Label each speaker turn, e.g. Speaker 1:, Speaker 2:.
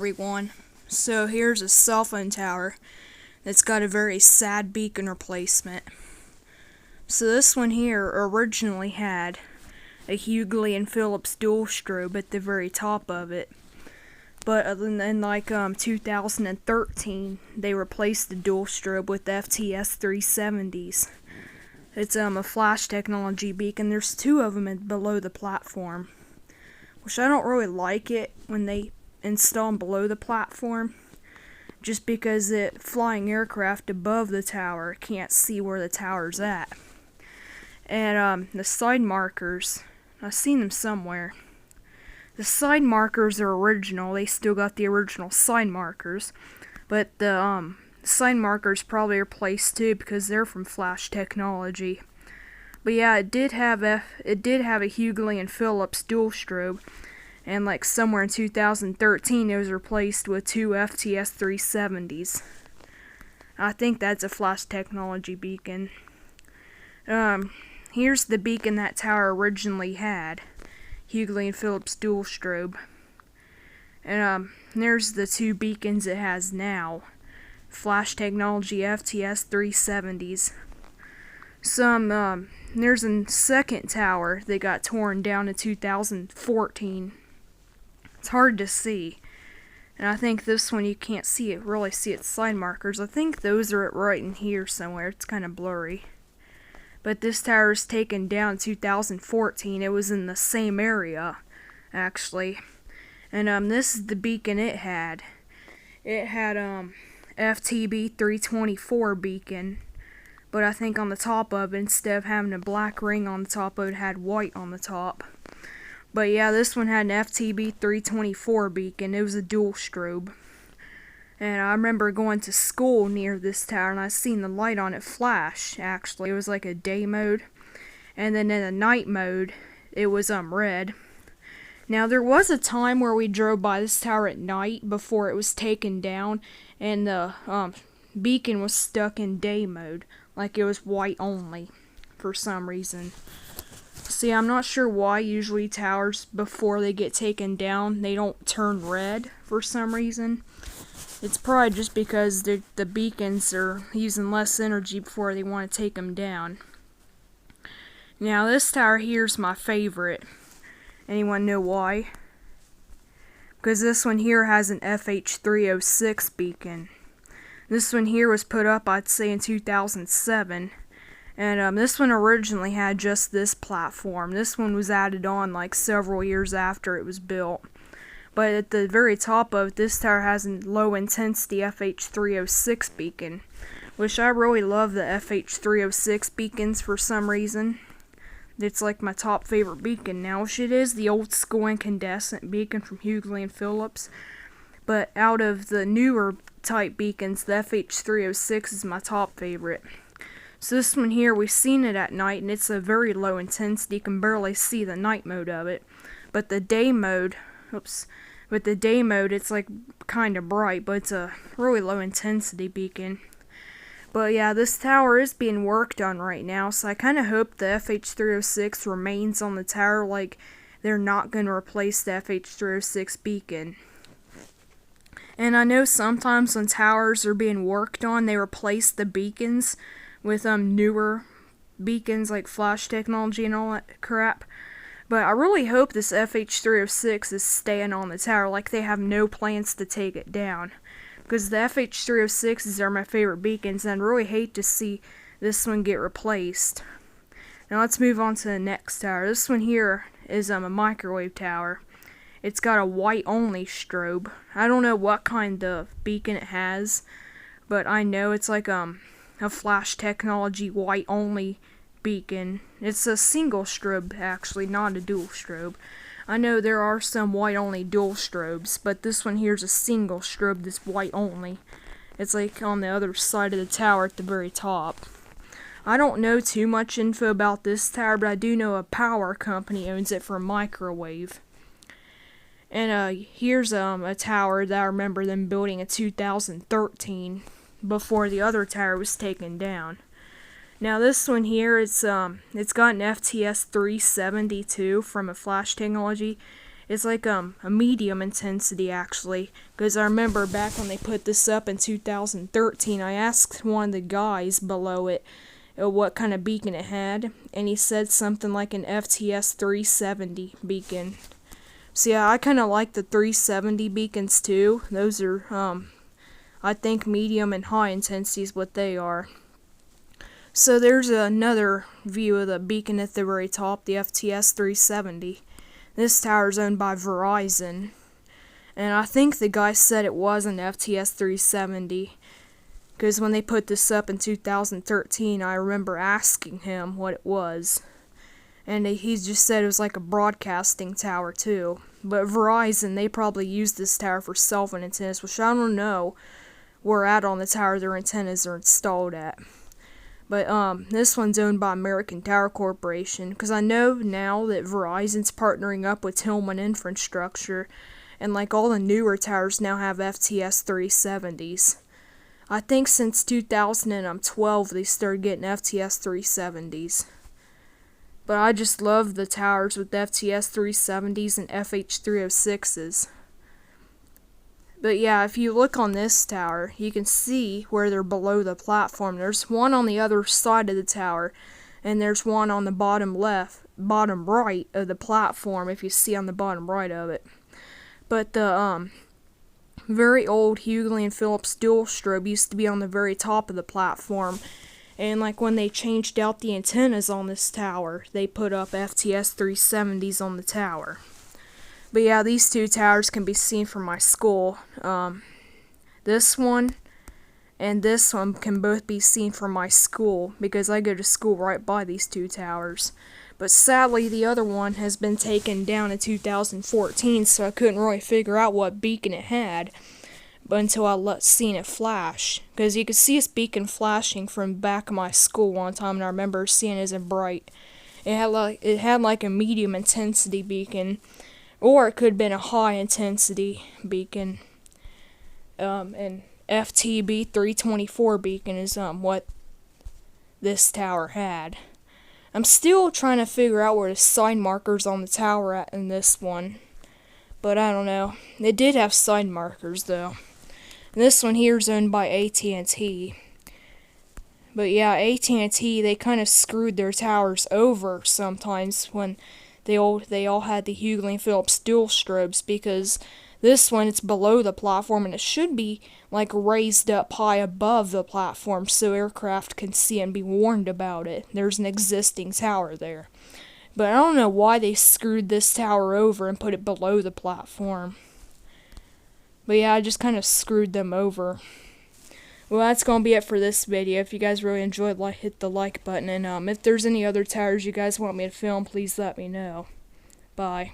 Speaker 1: Everyone. So here's a cell phone tower that's got a very sad beacon replacement. So this one here originally had a Hughley and Phillips dual strobe at the very top of it. But in 2013, they replaced the dual strobe with the FTS 370s. It's a flash technology beacon. There's two of them below the platform, which I don't really like it when they install them below the platform, just because the flying aircraft above the tower can't see where the tower's at. And the side markers, I've seen them somewhere. The side markers are original. They still got the original side markers, but the side markers probably replaced too because they're from Flash Technology. But yeah, it did have a Hughley and Phillips dual strobe, and somewhere in 2013 it was replaced with two FTS 370s. I think that's a Flash Technology beacon. Here's the beacon that tower originally had. Hughley and Phillips dual strobe. And there's the two beacons it has now. Flash Technology FTS 370s. There's a second tower that got torn down in 2014. It's hard to see. And I think this one you can't really see its side markers. I think those are right in here somewhere. It's kind of blurry. But this tower was taken down in 2014. It was in the same area, actually. And this is the beacon it had. It had FTB 324 beacon. But I think on the top of it, instead of having a black ring on the top of it, had white on the top. But yeah, this one had an FTB 324 beacon. It was a dual strobe. And I remember going to school near this tower, and I seen the light on it flash, actually. It was like a day mode. And then in a night mode, it was red. Now, there was a time where we drove by this tower at night before it was taken down, and the beacon was stuck in day mode. Like it was white only, for some reason. See, I'm not sure why usually towers, before they get taken down, they don't turn red for some reason. It's probably just because the beacons are using less energy before they want to take them down. Now, this tower here is my favorite. Anyone know why? Because this one here has an FH306 beacon. This one here was put up, I'd say, in 2007. And this one originally had just this platform. This one was added on several years after it was built. But at the very top of it, this tower has a low intensity FH306 beacon, which I really love the FH306 beacons for some reason. It's my top favorite beacon now, which it is the old school incandescent beacon from Hughley and Phillips. But out of the newer type beacons, the FH306 is my top favorite. So this one here, we've seen it at night, and it's a very low intensity. You can barely see the night mode of it. But the day mode, it's kind of bright, but it's a really low intensity beacon. But yeah, this tower is being worked on right now, so I kind of hope the FH306 remains on the tower, they're not going to replace the FH306 beacon. And I know sometimes when towers are being worked on, they replace the beacons with newer beacons like Flash Technology and all that crap. But I really hope this FH306 is staying on the tower, they have no plans to take it down. Because the FH306s are my favorite beacons, and I'd really hate to see this one get replaced. Now let's move on to the next tower. This one here is a microwave tower. It's got a white only strobe. I don't know what kind of beacon it has, but I know it's a Flash Technology white only beacon. It's a single strobe, actually, not a dual strobe. I know there are some white only dual strobes, but this one here's a single strobe that's white only. It's on the other side of the tower at the very top. I don't know too much info about this tower, but I do know a power company owns it for a microwave. And here's a tower that I remember them building in 2013 before the other tower was taken down. Now this one here, it's got an FTS 372 from a Flash Technology. It's like a medium intensity actually, because I remember back when they put this up in 2013, I asked one of the guys below it what kind of beacon it had, and he said something like an FTS 370 beacon. So yeah, I kind of like the 370 beacons too. Those are I think medium and high intensity is what they are. So there's another view of the beacon at the very top, the FTS 370. This tower is owned by Verizon, and I think the guy said it was an FTS 370, because when they put this up in 2013, I remember asking him what it was, and he just said it was like a broadcasting tower too. But Verizon, they probably use this tower for cell phone antennas, which I don't know where at on the tower their antennas are installed at. But this one's owned by American Tower Corporation, because I know now that Verizon's partnering up with Tillman Infrastructure, and like all the newer towers now have FTS 370s. I think since 2012 they started getting FTS 370s. But I just love the towers with FTS 370s and FH 306s. But yeah, if you look on this tower, you can see where they're below the platform. There's one on the other side of the tower, and there's one on the bottom right of the platform, if you see on the bottom right of it. But the very old Hughley and Phillips dual strobe used to be on the very top of the platform. And like when they changed out the antennas on this tower, they put up FTS 370s on the tower. But yeah, these two towers can be seen from my school. This one and this one can both be seen from my school, because I go to school right by these two towers. But sadly, the other one has been taken down in 2014, so I couldn't really figure out what beacon it had until I seen it flash. Because you could see its beacon flashing from back of my school one time, and I remember seeing it as a bright. It had like a medium intensity beacon, or it could have been a high intensity beacon. An FTB 324 beacon is what this tower had. I'm still trying to figure out where the sign markers on the tower at in this one, but I don't know. They did have sign markers though. And this one here is owned by AT&T. But yeah, AT&T, they kind of screwed their towers over sometimes when they all had the Hughley and Phillips dual strobes, because this one, it's below the platform, and it should be like raised up high above the platform so aircraft can see and be warned about it. There's an existing tower there. But I don't know why they screwed this tower over and put it below the platform. But yeah, I just kind of screwed them over. Well, that's going to be it for this video. If you guys really enjoyed, hit the like button. And if there's any other towers you guys want me to film, please let me know. Bye.